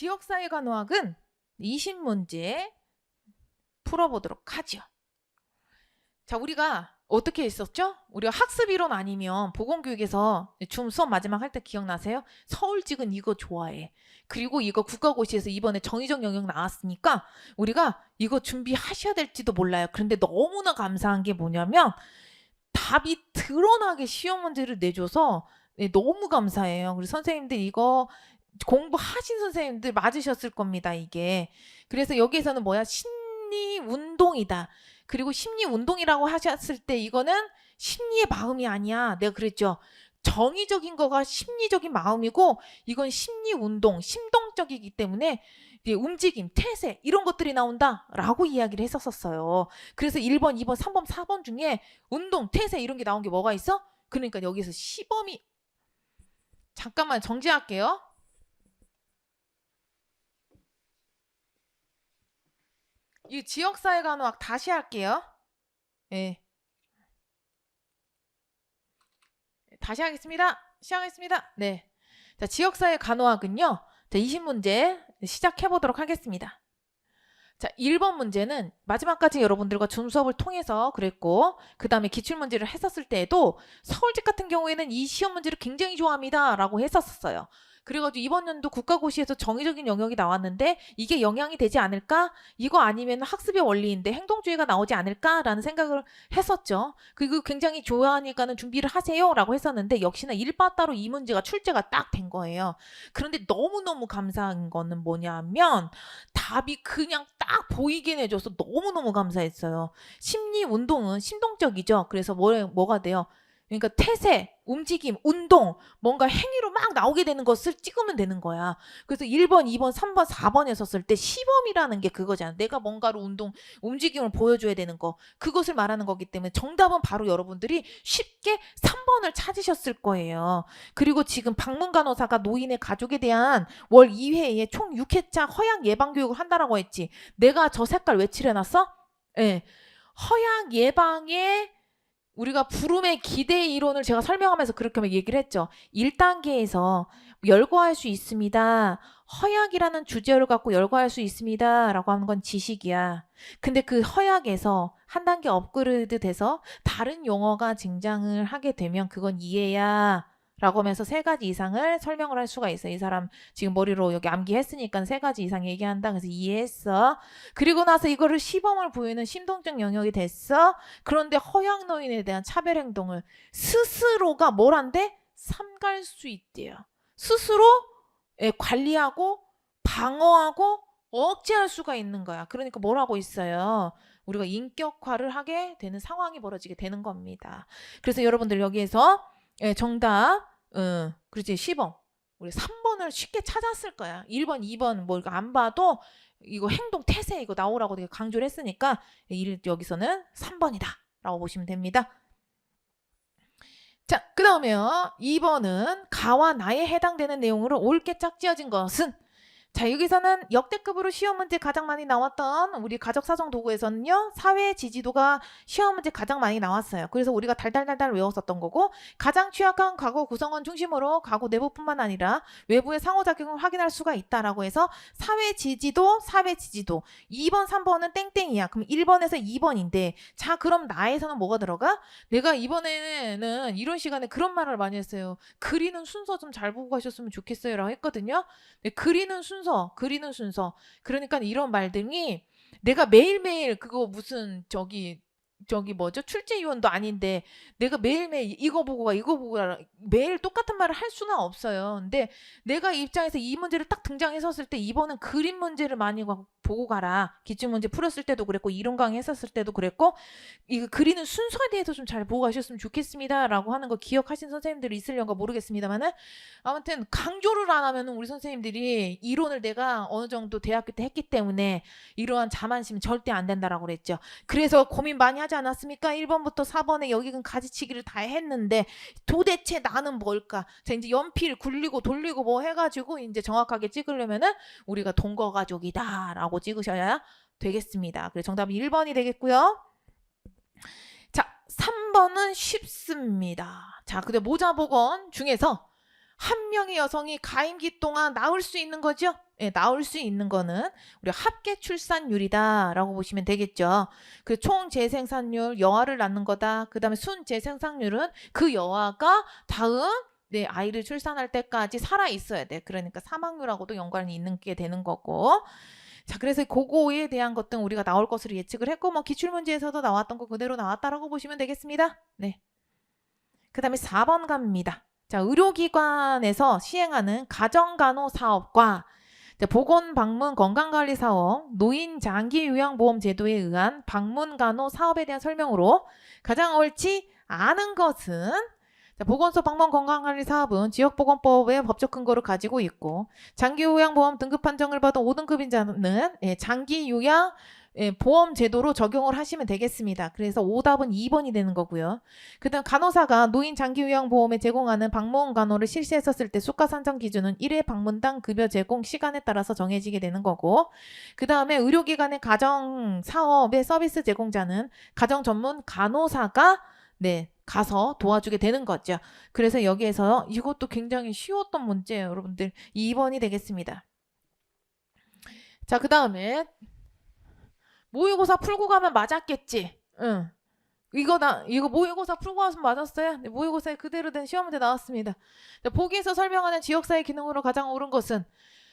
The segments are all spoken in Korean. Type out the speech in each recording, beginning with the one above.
지역사회간호학은 20문제 풀어보도록 하죠. 자, 우리가 어떻게 했었죠? 우리가 학습이론 아니면 보건교육에서 줌 수업 마지막 할 때 기억나세요? 서울직은 이거 좋아해. 그리고 이거 국가고시에서 이번에 정의적 영역 나왔으니까 우리가 이거 준비하셔야 될지도 몰라요. 그런데 너무나 감사한 게 뭐냐면 답이 드러나게 시험 문제를 내줘서 너무 감사해요. 그리고 선생님들 이거 공부하신 선생님들 맞으셨을 겁니다, 이게. 그래서 여기에서는 뭐야? 심리 운동이다. 그리고 심리 운동이라고 하셨을 때 이거는 심리의 마음이 아니야. 내가 그랬죠. 정의적인 거가 심리적인 마음이고 이건 심리 운동, 심동적이기 때문에 움직임, 태세 이런 것들이 나온다라고 이야기를 했었어요. 그래서 1번, 2번, 3번, 4번 중에 운동, 태세 이런 게 나온 게 뭐가 있어? 그러니까 여기서 시범이 잠깐만 정지할게요. 이 지역사회간호학 다시 할게요. 예. 다시 하겠습니다. 시작하겠습니다. 네. 자, 지역사회간호학은요. 자, 20문제 시작해보도록 하겠습니다. 자, 1번 문제는 마지막까지 여러분들과 줌 수업을 통해서 그랬고 그 다음에 기출문제를 했었을 때에도 서울직 같은 경우에는 이 시험 문제를 굉장히 좋아합니다 라고 했었어요. 그래가지고 이번 연도 국가고시에서 정의적인 영역이 나왔는데 이게 영향이 되지 않을까? 이거 아니면 학습의 원리인데 행동주의가 나오지 않을까라는 생각을 했었죠. 그리고 굉장히 좋아하니까는 준비를 하세요 라고 했었는데 역시나 1바 따로 이 문제가 출제가 딱 된 거예요. 그런데 너무너무 감사한 거는 뭐냐면 답이 그냥 딱 보이긴 해줘서 너무너무 감사했어요. 심리 운동은 심동적이죠. 그래서 뭐가 돼요? 그러니까 태세, 움직임, 운동, 뭔가 행위로 막 나오게 되는 것을 찍으면 되는 거야. 그래서 1번, 2번, 3번, 4번에 섰을 때 시범이라는 게 그거잖아. 내가 뭔가로 움직임을 보여줘야 되는 거. 그것을 말하는 거기 때문에 정답은 바로 여러분들이 쉽게 3번을 찾으셨을 거예요. 그리고 지금 방문간호사가 노인의 가족에 대한 월 2회에 총 6회차 허약 예방교육을 한다라고 했지. 내가 저 색깔 왜 칠해놨어? 예. 허약 예방에 우리가 부름의 기대 이론을 제가 설명하면서 그렇게 얘기를 했죠. 1단계에서 열거할 수 있습니다. 허약이라는 주제를 갖고 열거할 수 있습니다. 라고 하는 건 지식이야. 근데 그 허약에서 한 단계 업그레이드 돼서 다른 용어가 등장을 하게 되면 그건 이해야. 라고 하면서 3가지 이상을 설명을 할 수가 있어. 이 사람 지금 머리로 여기 암기했으니까 3가지 이상 얘기한다. 그래서 이해했어. 그리고 나서 이거를 시범을 보이는 심동적 영역이 됐어. 그런데 허약 노인에 대한 차별 행동을 스스로가 뭘 한대? 삼갈 수 있대요. 스스로 관리하고 방어하고 억제할 수가 있는 거야. 그러니까 뭘 하고 있어요? 우리가 인격화를 하게 되는 상황이 벌어지게 되는 겁니다. 그래서 여러분들 여기에서 정답 그렇지 시범 우리 3번을 쉽게 찾았을 거야. 1번 2번 뭐 이거 안 봐도 이거 행동 태세 이거 나오라고 되게 강조를 했으니까 여기서는 3번이다 라고 보시면 됩니다. 자, 그 다음에요. 2번은 가와 나에 해당되는 내용으로 옳게 짝지어진 것은 자, 여기서는 역대급으로 시험 문제 가장 많이 나왔던 우리 가족사정 도구에서는요. 사회 지지도가 시험 문제 가장 많이 나왔어요. 그래서 우리가 달달달달 외웠었던 거고 가장 취약한 가구 구성원 중심으로 가구 내부뿐만 아니라 외부의 상호작용을 확인할 수가 있다라고 해서 사회 지지도 2번 3번은 땡땡이야. 그럼 1번에서 2번인데 자 그럼 나에서는 뭐가 들어가? 내가 이번에는 이런 시간에 그런 말을 많이 했어요. 그리는 순서 좀 잘 보고 가셨으면 좋겠어요 라고 했거든요. 네, 그리는 순서. 그러니까 이런 말들이 내가 매일매일 그거 무슨 저기 뭐죠? 출제위원도 아닌데 내가 매일매일 이거 보고 가 매일 똑같은 말을 할 수는 없어요. 근데 내가 입장에서 이 문제를 딱 등장했었을 때 이번은 그림 문제를 많이 보고 가라. 기출문제 풀었을 때도 그랬고 이론 강의 했었을 때도 그랬고 이거 그리는 순서에 대해서 좀 잘 보고 가셨으면 좋겠습니다 라고 하는 거 기억하신 선생님들이 있으려나 모르겠습니다만은 아무튼 강조를 안 하면 우리 선생님들이 이론을 내가 어느 정도 대학교 때 했기 때문에 이러한 자만심은 절대 안 된다라고 그랬죠. 그래서 고민 많이 하지 않았습니까? 1번부터 4번에 여기는 가지치기를 다 했는데 도대체 나는 뭘까? 자 이제 연필 굴리고 돌리고 뭐 해가지고 이제 정확하게 찍으려면은 우리가 동거가족이다 라고 찍으셔야 되겠습니다. 그래서 정답이 1번이 되겠고요. 자 3번은 쉽습니다. 자 근데 모자보건 중에서 한 명의 여성이 가임기 동안 낳을 수 있는 거죠? 예, 낳을 수 있는 거는 우리 합계 출산율이다라고 보시면 되겠죠. 그 총 재생산율, 여아를 낳는 거다. 그 다음에 순 재생산율은 그 여아가 다음 네, 아이를 출산할 때까지 살아 있어야 돼. 그러니까 사망률하고도 연관이 있는 게 되는 거고. 자, 그래서 그거에 대한 것들은 우리가 나올 것으로 예측을 했고, 뭐 기출문제에서도 나왔던 거 그대로 나왔다라고 보시면 되겠습니다. 네. 그 다음에 4번 갑니다. 자, 의료기관에서 시행하는 가정간호사업과 보건 방문 건강관리 사업, 노인 장기 요양보험 제도에 의한 방문간호 사업에 대한 설명으로 가장 옳지 않은 것은 보건소 방문 건강관리 사업은 지역보건법의 법적 근거를 가지고 있고 장기요양보험 등급 판정을 받은 5등급인 자는 장기요양 보험 제도로 적용을 하시면 되겠습니다. 그래서 오답은 2번이 되는 거고요. 그 다음 간호사가 노인 장기요양보험에 제공하는 방문 간호를 실시했었을 때 수가 산정 기준은 1회 방문당 급여 제공 시간에 따라서 정해지게 되는 거고 그 다음에 의료기관의 가정사업의 서비스 제공자는 가정 전문 간호사가 가서 도와주게 되는 거죠. 그래서 여기에서 이것도 굉장히 쉬웠던 문제예요. 여러분들 2번이 되겠습니다. 자, 그 다음에 모의고사 풀고 가면 맞았겠지. 응. 이거 모의고사 풀고 가면 맞았어요. 네, 모의고사에 그대로 된 시험 문제 나왔습니다. 자, 보기에서 설명하는 지역사회 기능으로 가장 옳은 것은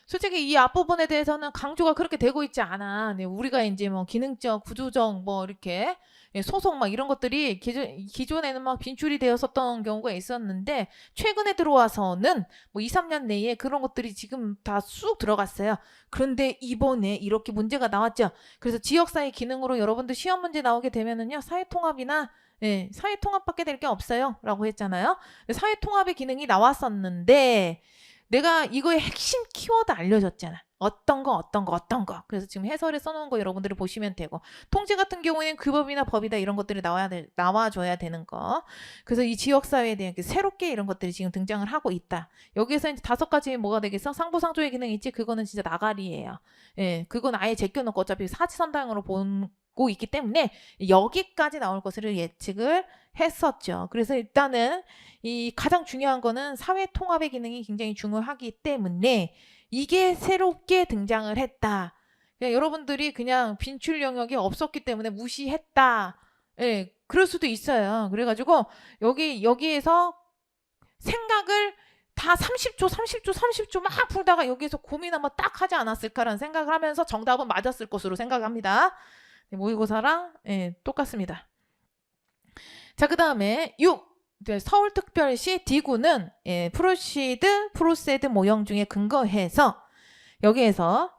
솔직히 이 앞부분에 대해서는 강조가 그렇게 되고 있지 않아. 네, 우리가 이제 뭐 기능적, 구조적 뭐 이렇게 소속 막 이런 것들이 기존에는 막 빈출이 되었었던 경우가 있었는데 최근에 들어와서는 뭐 2, 3년 내에 그런 것들이 지금 다 쑥 들어갔어요. 그런데 이번에 이렇게 문제가 나왔죠. 그래서 지역사회 기능으로 여러분들 시험 문제 나오게 되면은요. 사회통합이나 사회통합밖에 될 게 없어요. 라고 했잖아요. 사회통합의 기능이 나왔었는데 내가 이거의 핵심 키워드 알려줬잖아. 어떤 거. 그래서 지금 해설에 써놓은 거 여러분들이 보시면 되고 통제 같은 경우에는 그 법이나 법이다 이런 것들이 나와줘야 되는 거. 그래서 이 지역사회에 대한 새롭게 이런 것들이 지금 등장을 하고 있다. 여기에서 이제 5가지 뭐가 되겠어? 상부상조의 기능이 있지. 그거는 진짜 나가리예요. 예, 그건 아예 제껴놓고 어차피 사지선다형으로 보고 있기 때문에 여기까지 나올 것을 예측을 했었죠. 그래서 일단은 이 가장 중요한 거는 사회 통합의 기능이 굉장히 중요하기 때문에 이게 새롭게 등장을 했다. 그냥 여러분들이 그냥 빈출 영역이 없었기 때문에 무시했다. 예, 그럴 수도 있어요. 그래가지고 여기에서 생각을 다 30초 막 풀다가 여기에서 고민 한번 딱 하지 않았을까라는 생각을 하면서 정답은 맞았을 것으로 생각합니다. 모의고사랑 똑같습니다. 자, 그 다음에 6. 서울특별시 D구는 프로세드 모형 중에 근거해서 여기에서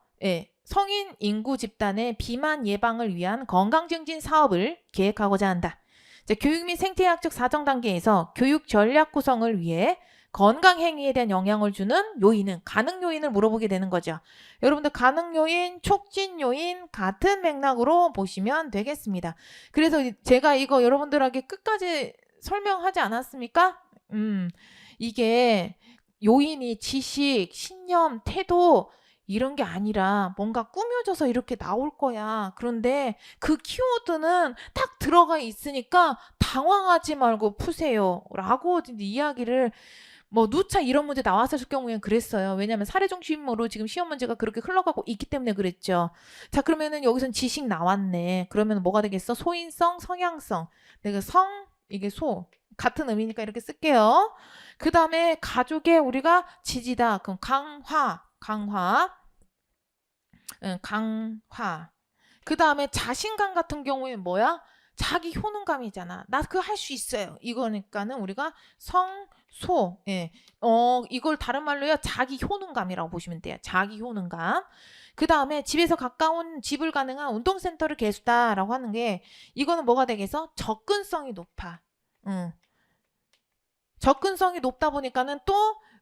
성인 인구 집단의 비만 예방을 위한 건강증진 사업을 계획하고자 한다. 자, 교육 및 생태학적 사정 단계에서 교육 전략 구성을 위해 건강 행위에 대한 영향을 주는 요인은 가능 요인을 물어보게 되는 거죠. 여러분들 가능 요인, 촉진 요인 같은 맥락으로 보시면 되겠습니다. 그래서 제가 이거 여러분들에게 끝까지 설명하지 않았습니까? 이게 요인이 지식, 신념, 태도 이런 게 아니라 뭔가 꾸며져서 이렇게 나올 거야. 그런데 그 키워드는 딱 들어가 있으니까 당황하지 말고 푸세요. 라고 이야기를 누차 이런 문제 나왔을 경우에는 그랬어요. 왜냐하면 사례 중심으로 지금 시험 문제가 그렇게 흘러가고 있기 때문에 그랬죠. 자, 그러면은 여기선 지식 나왔네. 그러면 뭐가 되겠어? 소인성, 성향성. 내가 이게 같은 의미니까 이렇게 쓸게요. 그 다음에 가족의 우리가 지지다. 그럼 강화. 그 다음에 자신감 같은 경우에는 뭐야? 자기 효능감이잖아. 나 그거 할 수 있어요. 이거니까는 우리가 성소. 이걸 다른 말로요. 자기 효능감이라고 보시면 돼요. 자기 효능감. 그 다음에 집에서 가까운 지불 가능한 운동센터를 개수다라고 하는 게 이거는 뭐가 되겠어? 접근성이 높아. 접근성이 높다 보니까는 또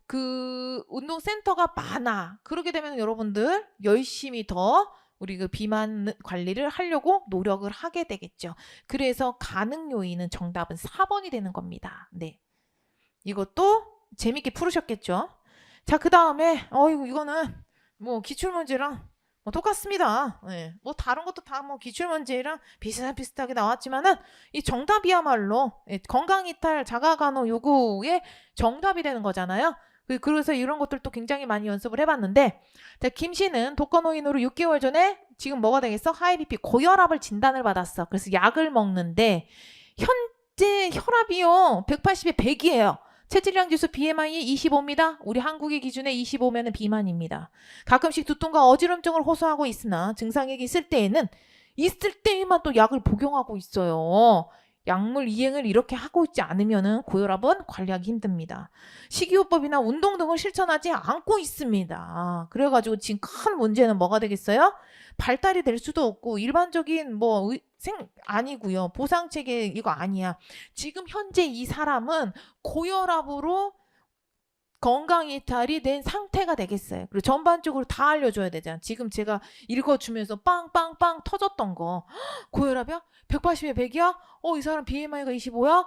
그 운동센터가 많아. 그렇게 되면 여러분들 열심히 더 우리 그 비만 관리를 하려고 노력을 하게 되겠죠. 그래서 가능 요인은 정답은 4번이 되는 겁니다. 네. 이것도 재밌게 풀으셨겠죠? 자, 그 다음에 이거는 기출문제랑 똑같습니다. 다른 것도 다 기출문제랑 비슷하게 나왔지만은 이 정답이야말로 건강이탈 자가간호 요구의 정답이 되는 거잖아요. 그래서 이런 것들도 굉장히 많이 연습을 해봤는데, 자, 김 씨는 독거노인으로 6개월 전에 지금 뭐가 되겠어? 하이비피 고혈압을 진단을 받았어. 그래서 약을 먹는데 현재 혈압이요 180에 100이에요. 체질량 지수 BMI 25입니다. 우리 한국의 기준에 25면은 비만입니다. 가끔씩 두통과 어지럼증을 호소하고 있으나 증상이 있을 때에만 또 약을 복용하고 있어요. 약물 이행을 이렇게 하고 있지 않으면은 고혈압은 관리하기 힘듭니다. 식이요법이나 운동 등을 실천하지 않고 있습니다. 그래가지고 지금 큰 문제는 뭐가 되겠어요? 발달이 될 수도 없고 일반적인 아니고요. 보상체계 이거 아니야. 지금 현재 이 사람은 고혈압으로 건강 이탈이 된 상태가 되겠어요. 그리고 전반적으로 다 알려줘야 되잖아. 지금 제가 읽어주면서 빵빵빵 터졌던 거. 고혈압이야? 180에 100이야? 이 사람 BMI가 25야?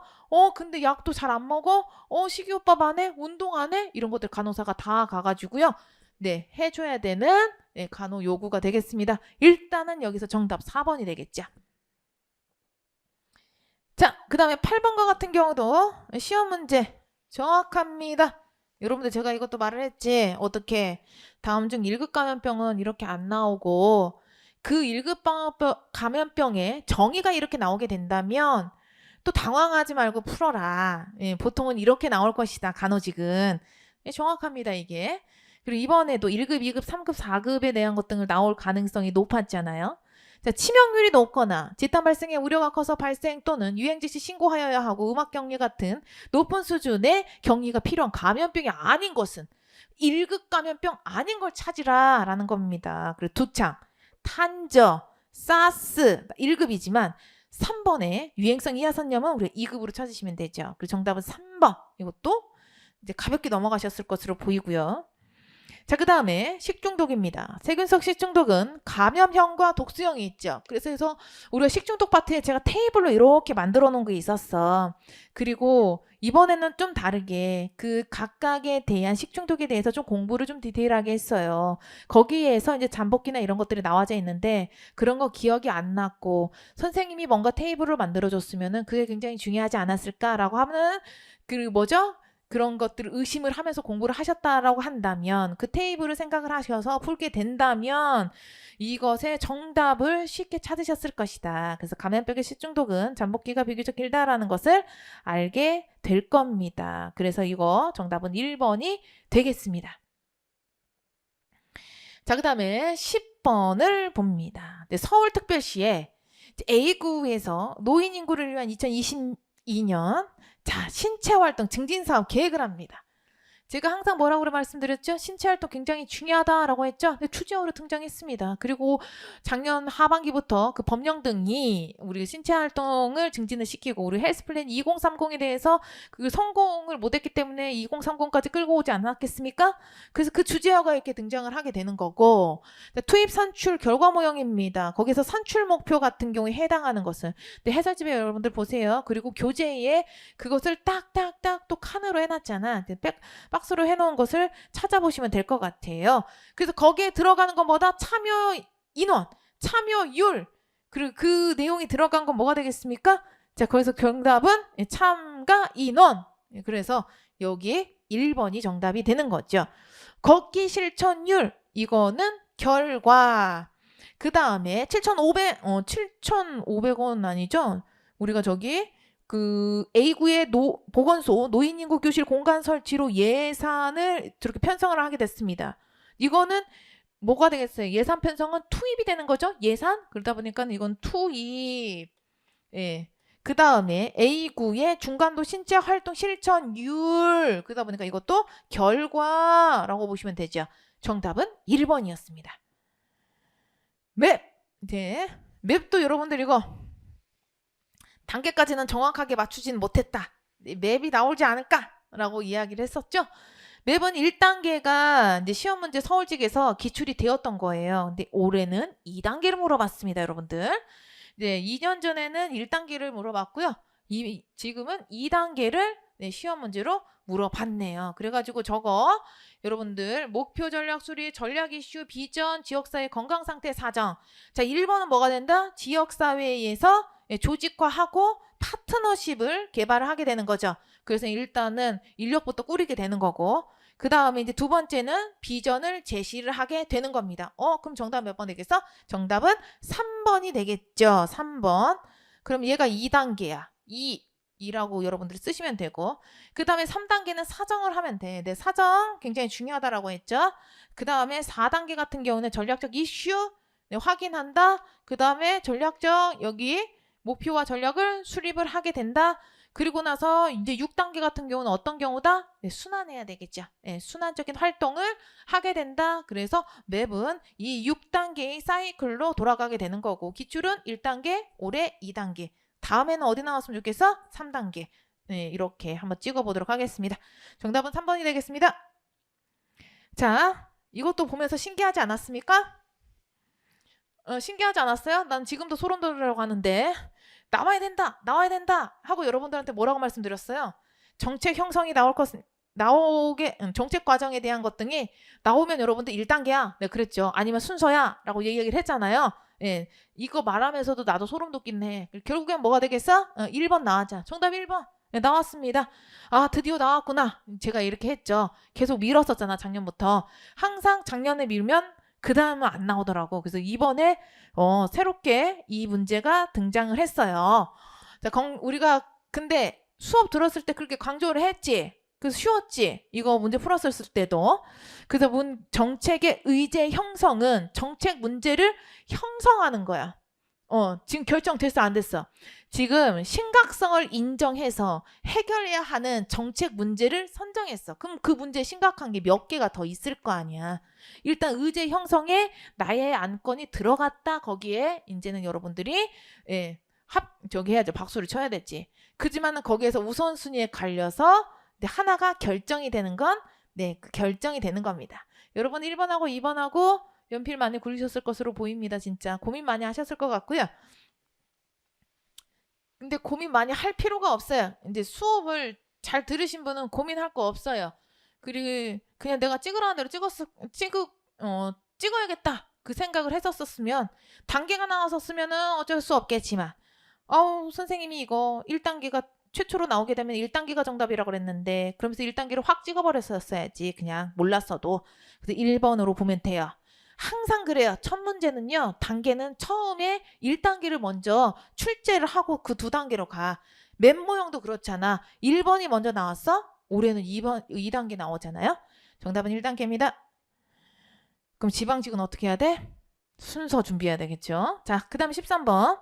근데 약도 잘 안 먹어? 식이요법 안 해? 운동 안 해? 이런 것들 간호사가 다 가가지고요. 네, 해줘야 되는 간호 요구가 되겠습니다. 일단은 여기서 정답 4번이 되겠죠. 자, 그 다음에 8번과 같은 경우도 시험 문제 정확합니다. 여러분들 제가 이것도 말을 했지. 어떻게 다음 중 1급 감염병은 이렇게 안 나오고 그 1급 감염병의 정의가 이렇게 나오게 된다면 또 당황하지 말고 풀어라. 보통은 이렇게 나올 것이다. 간호직은. 정확합니다. 이게. 그리고 이번에도 1급, 2급, 3급, 4급에 대한 것 등을 나올 가능성이 높았잖아요. 자, 치명률이 높거나 집단 발생의 우려가 커서 발생 또는 유행지 시 신고하여야 하고 음악격리 같은 높은 수준의 격리가 필요한 감염병이 아닌 것은 1급 감염병 아닌 걸 찾으라 라는 겁니다. 그리고 두창, 탄저, 사스 1급이지만 3번에 유행성 이하선염은 우리가 2급으로 찾으시면 되죠. 그리고 정답은 3번. 이것도 이제 가볍게 넘어가셨을 것으로 보이고요. 자, 그 다음에 식중독입니다. 세균성 식중독은 감염형과 독수형이 있죠. 그래서 우리가 식중독 파트에 제가 테이블로 이렇게 만들어 놓은 게 있었어. 그리고 이번에는 좀 다르게 그 각각에 대한 식중독에 대해서 좀 공부를 좀 디테일하게 했어요. 거기에서 이제 잠복기나 이런 것들이 나와져 있는데 그런 거 기억이 안 났고 선생님이 뭔가 테이블을 만들어 줬으면은 그게 굉장히 중요하지 않았을까라고 하면 그런 것들을 의심을 하면서 공부를 하셨다라고 한다면 그 테이블을 생각을 하셔서 풀게 된다면 이것의 정답을 쉽게 찾으셨을 것이다. 그래서 감염병의 식중독은 잠복기가 비교적 길다라는 것을 알게 될 겁니다. 그래서 이거 정답은 1번이 되겠습니다. 자, 그 다음에 10번을 봅니다. 서울특별시에 A구에서 노인 인구를 위한 2022년 신체활동 증진사업 계획을 합니다. 제가 항상 뭐라고 말씀드렸죠? 신체활동 굉장히 중요하다라고 했죠? 근데 추진으로 등장했습니다. 그리고 작년 하반기부터 그 법령 등이 우리 신체활동을 증진을 시키고 우리 헬스플랜 2030에 대해서 그 성공을 못했기 때문에 2030까지 끌고 오지 않았겠습니까? 그래서 그 주제어가 이렇게 등장을 하게 되는 거고 투입 산출 결과 모형입니다. 거기서 산출 목표 같은 경우에 해당하는 것은 해설집에 여러분들 보세요. 그리고 교재에 그것을 딱딱딱 또 칸으로 해놨잖아. 박스로 해놓은 것을 찾아보시면 될 것 같아요. 그래서 거기에 들어가는 건 뭐다? 참여 인원, 참여율, 그리고 그 내용이 들어간 건 뭐가 되겠습니까? 자, 거기서 정답은 참가 인원. 그래서 여기 1번이 정답이 되는 거죠. 걷기 실천율, 이거는 결과. 그 다음에 7,500원 아니죠? 우리가 저기 그 A구의 보건소 노인인구 교실 공간 설치로 예산을 저렇게 편성을 하게 됐습니다. 이거는 뭐가 되겠어요? 예산 편성은 투입이 되는 거죠? 예산? 그러다 보니까 이건 투입. 예. 그 다음에 A구의 중간도 신체 활동 실천율. 그러다 보니까 이것도 결과라고 보시면 되죠. 정답은 1번이었습니다. 맵. 네. 맵도 여러분들 이거 단계까지는 정확하게 맞추진 못했다. 맵이 나오지 않을까라고 이야기를 했었죠. 맵은 1단계가 이제 시험 문제 서울직에서 기출이 되었던 거예요. 근데 올해는 2단계를 물어봤습니다, 여러분들. 네, 2년 전에는 1단계를 물어봤고요. 지금은 2단계를 시험 문제로 물어봤네요. 그래가지고 저거 여러분들 목표 전략 수립, 전략 이슈, 비전, 지역사회 건강상태 사정. 자, 1번은 뭐가 된다? 지역사회에서 조직화하고 파트너십을 개발을 하게 되는 거죠. 그래서 일단은 인력부터 꾸리게 되는 거고 그 다음에 이제 두 번째는 비전을 제시를 하게 되는 겁니다. 그럼 정답 몇 번 되겠어? 정답은 3번이 되겠죠. 3번. 그럼 얘가 2단계야. 2라고 여러분들이 쓰시면 되고, 그 다음에 3단계는 사정을 하면 돼. 네, 사정 굉장히 중요하다라고 했죠. 그 다음에 4단계 같은 경우는 전략적 이슈 네, 확인한다. 그 다음에 전략적 여기 목표와 전략을 수립을 하게 된다. 그리고 나서 이제 6단계 같은 경우는 어떤 경우다? 네, 순환해야 되겠죠. 네, 순환적인 활동을 하게 된다. 그래서 맵은 이 6단계의 사이클로 돌아가게 되는 거고, 기출은 1단계, 올해 2단계. 다음에는 어디 나왔으면 좋겠어? 3단계. 네, 이렇게 한번 찍어보도록 하겠습니다. 정답은 3번이 되겠습니다. 자, 이것도 보면서 신기하지 않았습니까? 신기하지 않았어요? 난 지금도 소름 돋으려고 하는데 나와야 된다 하고 여러분들한테 뭐라고 말씀드렸어요? 정책 형성이 정책 과정에 대한 것 등이 나오면 여러분들 1단계야. 네, 그랬죠. 아니면 순서야 라고 얘기를 했잖아요. 예, 이거 말하면서도 나도 소름 돋긴 해. 결국엔 뭐가 되겠어? 1번 나왔자. 정답 1번. 네, 나왔습니다. 아, 드디어 나왔구나. 제가 이렇게 했죠. 계속 미뤘었잖아, 작년부터. 항상 작년에 밀면 그 다음은 안 나오더라고. 그래서 이번에 새롭게 이 문제가 등장을 했어요. 자, 우리가 근데 수업 들었을 때 그렇게 강조를 했지. 그래서 쉬웠지. 이거 문제 풀었을 때도. 그래서 정책의 의제 형성은 정책 문제를 형성하는 거야. 지금 결정됐어, 안 됐어? 지금 심각성을 인정해서 해결해야 하는 정책 문제를 선정했어. 그럼 그 문제 심각한 게 몇 개가 더 있을 거 아니야. 일단 의제 형성에 나의 안건이 들어갔다. 거기에 이제는 여러분들이 저기 해야죠. 박수를 쳐야 됐지. 그지만은 거기에서 우선순위에 갈려서 하나가 결정이 되는 건 그 결정이 되는 겁니다. 여러분 1번하고 2번하고 연필 많이 굴리셨을 것으로 보입니다. 진짜 고민 많이 하셨을 것 같고요. 근데 고민 많이 할 필요가 없어요. 이제 수업을 잘 들으신 분은 고민할 거 없어요. 그리고 그냥 내가 찍으라는 대로 찍어야겠다. 그 생각을 했었으면 단계가 나왔었으면은 어쩔 수 없겠지만 선생님이 이거 1단계가 최초로 나오게 되면 1단계가 정답이라고 그랬는데 그러면서 1단계를 확 찍어버렸었어야지. 그냥 몰랐어도. 그래서 1번으로 보면 돼요. 항상 그래요. 첫 문제는요. 단계는 처음에 1단계를 먼저 출제를 하고 그 2단계로 가. 맵 모형도 그렇잖아. 1번이 먼저 나왔어? 올해는 2단계 나오잖아요. 정답은 1단계입니다. 그럼 지방직은 어떻게 해야 돼? 순서 준비해야 되겠죠. 자, 그 다음에 13번.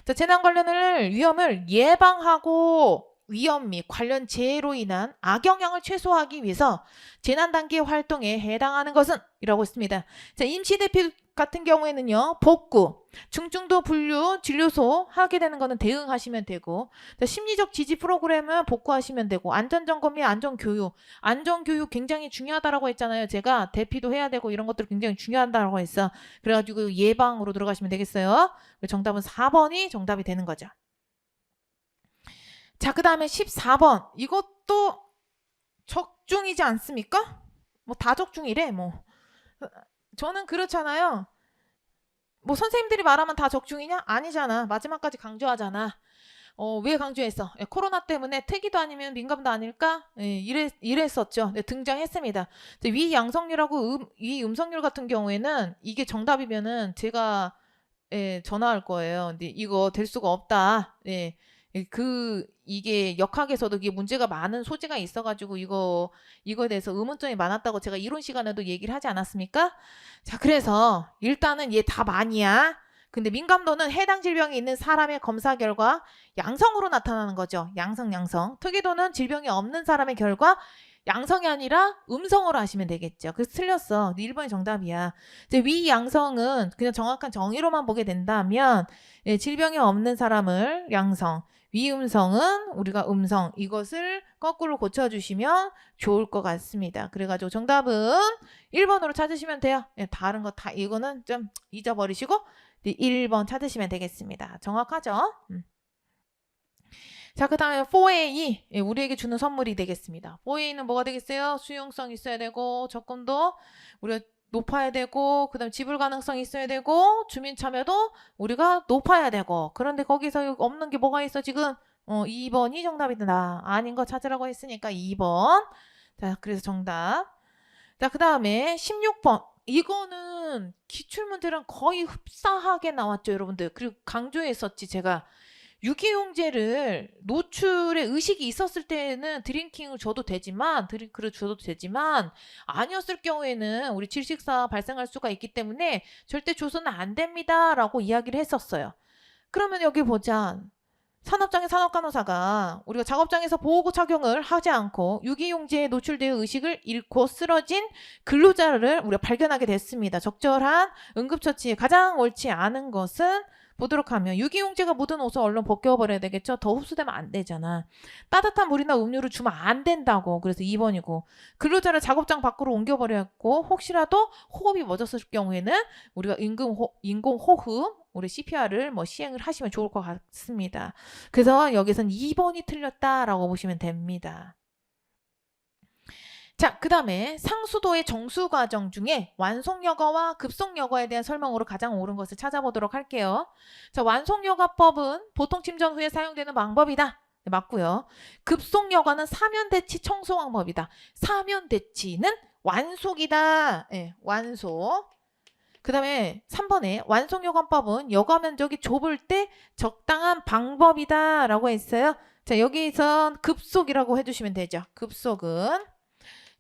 자, 재난 관련을 위험을 예방하고 위험 및 관련 재해로 인한 악영향을 최소화하기 위해서 재난 단계 활동에 해당하는 것은? 이라고 있습니다. 자, 임시대피 같은 경우에는요. 복구, 중증도 분류 진료소 하게 되는 거는 대응하시면 되고, 자, 심리적 지지 프로그램은 복구하시면 되고, 안전점검 및 안전교육 굉장히 중요하다라고 했잖아요. 제가 대피도 해야 되고 이런 것들 굉장히 중요하다라고 했어. 그래가지고 예방으로 들어가시면 되겠어요. 정답은 4번이 정답이 되는 거죠. 자, 그 다음에 14번. 이것도 적중이지 않습니까? 뭐 다 적중이래. 뭐 저는 그렇잖아요. 뭐 선생님들이 말하면 다 적중이냐? 아니잖아. 마지막까지 강조하잖아. 왜 강조했어? 코로나 때문에 특이도 아니면 민감도 아닐까? 이랬었죠. 등장했습니다. 위 양성률하고 위 음성률 같은 경우에는 이게 정답이면은 제가 전화할 거예요. 근데 이거 될 수가 없다. 이게 역학에서도 이게 문제가 많은 소지가 있어가지고 이거에 대해서 의문점이 많았다고 제가 이론 시간에도 얘기를 하지 않았습니까? 자, 그래서 일단은 얘 답 아니야. 근데 민감도는 해당 질병이 있는 사람의 검사 결과 양성으로 나타나는 거죠. 양성. 특이도는 질병이 없는 사람의 결과 양성이 아니라 음성으로 하시면 되겠죠. 그래서 틀렸어. 1번이 정답이야. 이제 위 양성은 그냥 정확한 정의로만 보게 된다면 질병이 없는 사람을 양성, 위음성은 우리가 음성, 이것을 거꾸로 고쳐주시면 좋을 것 같습니다. 그래가지고 정답은 1번으로 찾으시면 돼요. 다른 거 다 이거는 좀 잊어버리시고 1번 찾으시면 되겠습니다. 정확하죠? 자, 그 다음에 4A, 우리에게 주는 선물이 되겠습니다. 4A는 뭐가 되겠어요? 수용성 있어야 되고, 접근도 우리가 높아야 되고, 그 다음에 지불 가능성이 있어야 되고, 주민 참여도 우리가 높아야 되고. 그런데 거기서 없는 게 뭐가 있어 지금? 2번이 정답이다. 아닌 거 찾으라고 했으니까 2번. 자, 그래서 정답 자, 그 다음에 16번. 이거는 기출문제랑 거의 흡사하게 나왔죠, 여러분들. 그리고 강조했었지, 제가. 유기용제를 노출에 의식이 있었을 때는 드링킹을 줘도 되지만, 드링크를 줘도 되지만, 아니었을 경우에는 우리 질식사 발생할 수가 있기 때문에 절대 줘서는 안 됩니다. 라고 이야기를 했었어요. 그러면 여기 보자. 산업장애 산업간호사가 우리가 작업장에서 보호구 착용을 하지 않고 유기용제에 노출되어 의식을 잃고 쓰러진 근로자를 우리가 발견하게 됐습니다. 적절한 응급처치에 가장 옳지 않은 것은 보도록 하면 유기용제가 묻은 옷을 얼른 벗겨버려야 되겠죠. 더 흡수되면 안 되잖아. 따뜻한 물이나 음료를 주면 안 된다고. 그래서 2번이고 근로자를 작업장 밖으로 옮겨버려야 했고 혹시라도 호흡이 멎었을 경우에는 우리가 인공호흡 우리 CPR을 시행을 하시면 좋을 것 같습니다. 그래서 여기서는 2번이 틀렸다라고 보시면 됩니다. 자, 그 다음에 상수도의 정수 과정 중에 완속여과와 급속여과에 대한 설명으로 가장 옳은 것을 찾아보도록 할게요. 자, 완속여과법은 보통 침전 후에 사용되는 방법이다. 네, 맞고요. 급속여과는 사면대치 청소 방법이다. 사면대치는 완속이다. 네, 완속. 그 다음에 3번에 완속여관법은 여과 면적이 좁을 때 적당한 방법이다 라고 했어요. 자, 여기선 급속이라고 해주시면 되죠. 급속은.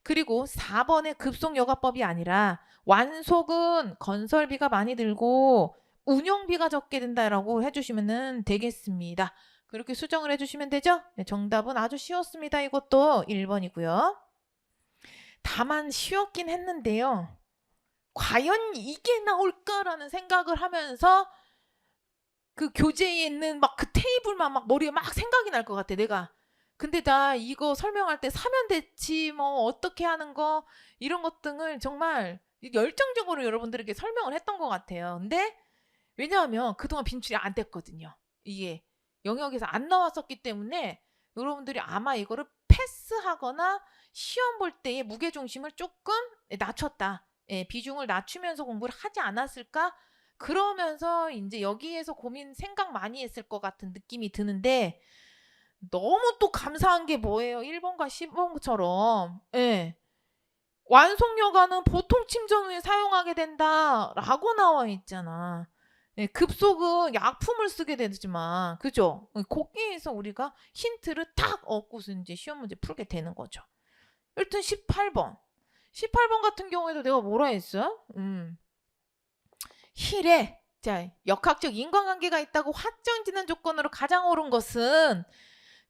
그리고 4번에 급속여가법이 아니라 완속은 건설비가 많이 들고 운영비가 적게 된다라고 해주시면 되겠습니다. 그렇게 수정을 해주시면 되죠. 네, 정답은 아주 쉬웠습니다. 이것도 1번이고요. 다만 쉬웠긴 했는데요. 과연 이게 나올까라는 생각을 하면서 그 교재에 있는 막 그 테이블만 막 머리에 막 생각이 날 것 같아, 내가. 근데 나 이거 설명할 때 사면대치 어떻게 하는 거 이런 것 등을 정말 열정적으로 여러분들에게 설명을 했던 것 같아요. 근데 왜냐하면 그동안 빈출이 안 됐거든요. 이게 영역에서 안 나왔었기 때문에 여러분들이 아마 이거를 패스하거나 시험 볼 때의 무게중심을 조금 낮췄다. 비중을 낮추면서 공부를 하지 않았을까? 그러면서 이제 여기에서 고민 생각 많이 했을 것 같은 느낌이 드는데 너무 또 감사한 게 뭐예요? 1번과 10번처럼 완속여과는 보통 침전 후에 사용하게 된다라고 나와 있잖아. 급속은 약품을 쓰게 되지만 그죠? 거기에서 우리가 힌트를 딱 얻고서 이제 시험 문제 풀게 되는 거죠. 일단 18번. 18번 같은 경우에도 내가 뭐라 했어? 힐에 자, 역학적 인과관계가 있다고 확정지는 조건으로 가장 옳은 것은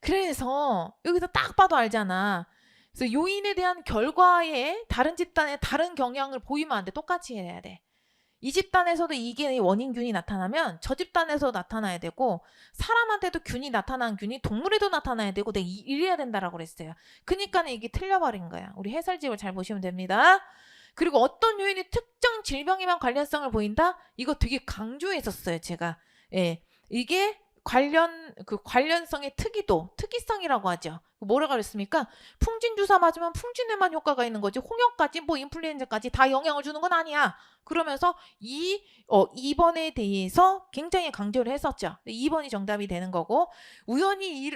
그래서 여기서 딱 봐도 알잖아. 그래서 요인에 대한 결과에 다른 집단에 다른 경향을 보이면 안 돼. 똑같이 해야 돼. 이 집단에서도 이게 원인균이 나타나면 저 집단에서 나타나야 되고 사람한테도 균이 나타난 균이 동물에도 나타나야 되고 내가 이래야 된다라고 그랬어요. 그러니까 이게 틀려버린 거야. 우리 해설집을 잘 보시면 됩니다. 그리고 어떤 요인이 특정 질병에만 관련성을 보인다? 이거 되게 강조했었어요, 제가. 이게 관련성의 특이성이라고 하죠. 뭐라고 그랬습니까? 풍진 주사 맞으면 풍진에만 효과가 있는 거지 홍역까지 인플루엔자까지 다 영향을 주는 건 아니야. 그러면서 2번에 대해서 굉장히 강조를 했었죠. 2번이 정답이 되는 거고 우연히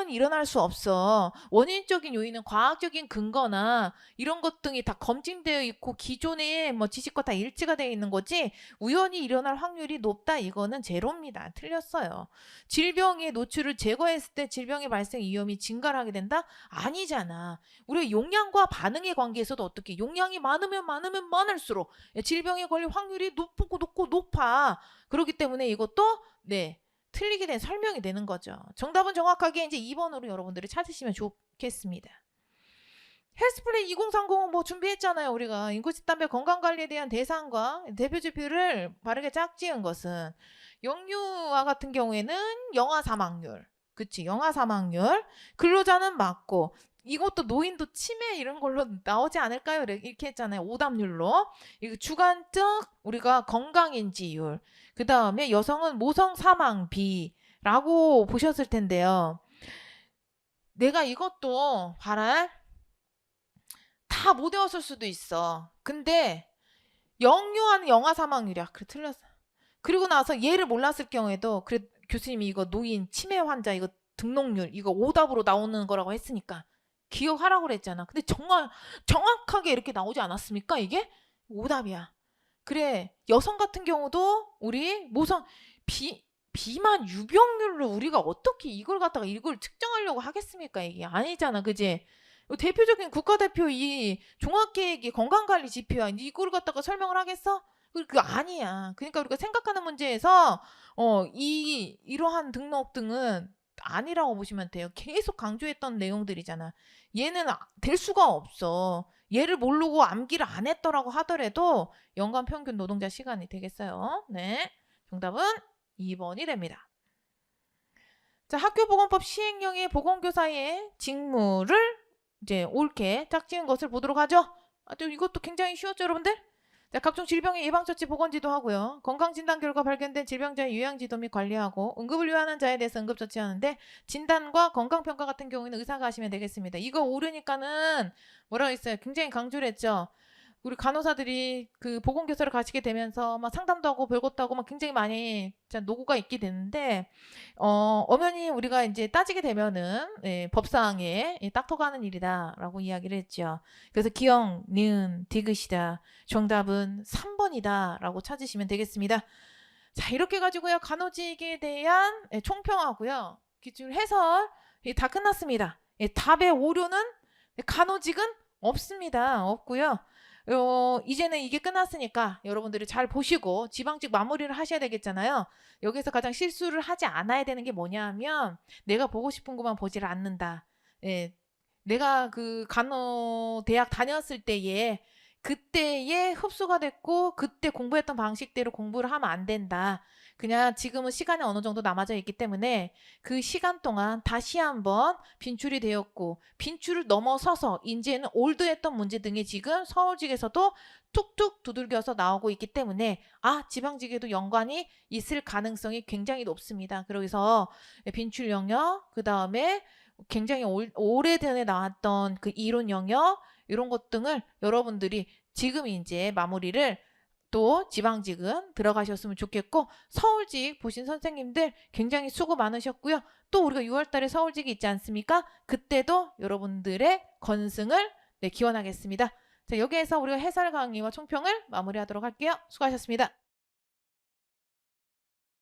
일어날 수 없어. 원인적인 요인은 과학적인 근거나 이런 것 등이 다 검증되어 있고 기존의 지식과 다 일치가 되어 있는 거지 우연히 일어날 확률이 높다 이거는 제로입니다. 틀렸어요. 질병의 노출을 제거했을 때 질병의 발생 위험이 증가를 하게 된다? 아니잖아. 우리가 용량과 반응의 관계에서도 어떻게 용량이 많으면 많을수록 질병에 걸릴 확률이 높아. 그렇기 때문에 이것도 틀리게 된 설명이 되는 거죠. 정답은 정확하게 이제 2번으로 여러분들이 찾으시면 좋겠습니다. 헬스플레이 2030은 준비했잖아요. 우리가 인구집단별 건강관리에 대한 대상과 대표 지표를 바르게 짝지은 것은 영유아 같은 경우에는 영아 사망률, 그치? 영아 사망률, 근로자는 맞고 이것도 노인도 치매 이런 걸로 나오지 않을까요? 이렇게 했잖아요. 오답률로. 이거 주관적 우리가 건강인지율. 그 다음에 여성은 모성 사망비라고 보셨을 텐데요. 내가 이것도 봐라. 다 못 외웠을 수도 있어. 근데 영유아는 영아 사망률이야. 그래 틀렸어. 그리고 나서 얘를 몰랐을 경우에도 그래 교수님이 이거 노인 치매 환자 이거 등록률 이거 오답으로 나오는 거라고 했으니까 기억하라고 그랬잖아. 근데 정확하게 이렇게 나오지 않았습니까? 이게 오답이야. 그래, 여성 같은 경우도 우리 모성 비만 유병률로 우리가 어떻게 이걸 갖다가 이걸 측정하려고 하겠습니까? 이게 아니잖아, 그지? 대표적인 국가대표 이 종합계획이 건강관리 지표야. 이걸 갖다가 설명을 하겠어? 그거 아니야. 그러니까 우리가 생각하는 문제에서 이러한 등록 등은 아니라고 보시면 돼요. 계속 강조했던 내용들이잖아. 얘는 될 수가 없어. 얘를 모르고 암기를 안 했더라고 하더라도 연간 평균 노동자 시간이 되겠어요. 네. 정답은 2번이 됩니다. 자, 학교보건법 시행령의 보건교사의 직무를 이제 옳게 짝지은 것을 보도록 하죠. 또 이것도 굉장히 쉬웠죠, 여러분들? 자, 각종 질병의 예방처치 보건지도 하고요. 건강진단 결과 발견된 질병자의 요양지도 및 관리하고 응급을 요하는 자에 대해서 응급처치하는데 진단과 건강평가 같은 경우에는 의사가 하시면 되겠습니다. 이거 오르니까는 뭐라고 했어요? 굉장히 강조를 했죠. 우리 간호사들이 그 보건교사를 가시게 되면서 막 상담도 하고 별것도 하고 막 굉장히 많이 노고가 있게 되는데 엄연히 우리가 이제 따지게 되면은 법상에 닥터가 하는 일이다라고 이야기를 했죠. 그래서 기억, 니은, 디귿이다. 정답은 3번이다라고 찾으시면 되겠습니다. 자, 이렇게 가지고요 간호직에 대한 총평하고요 기출 해설 다 끝났습니다. 답의 오류는 간호직은 없습니다. 없고요. 이제는 이게 끝났으니까 여러분들이 잘 보시고 지방직 마무리를 하셔야 되겠잖아요. 여기서 가장 실수를 하지 않아야 되는 게 뭐냐면 내가 보고 싶은 것만 보지를 않는다. 내가 그 간호대학 다녔을 때에 그때에 흡수가 됐고 그때 공부했던 방식대로 공부를 하면 안 된다. 그냥 지금은 시간이 어느 정도 남아져 있기 때문에 그 시간 동안 다시 한번 빈출이 되었고 빈출을 넘어서서 이제는 올드했던 문제 등이 지금 서울직에서도 툭툭 두들겨서 나오고 있기 때문에 지방직에도 연관이 있을 가능성이 굉장히 높습니다. 그래서 빈출 영역 그 다음에 굉장히 오래전에 나왔던 그 이론 영역 이런 것 등을 여러분들이 지금 이제 마무리를 또 지방직은 들어가셨으면 좋겠고 서울직 보신 선생님들 굉장히 수고 많으셨고요. 또 우리가 6월달에 서울직이 있지 않습니까? 그때도 여러분들의 건승을 기원하겠습니다. 자, 여기에서 우리가 해설 강의와 총평을 마무리하도록 할게요. 수고하셨습니다.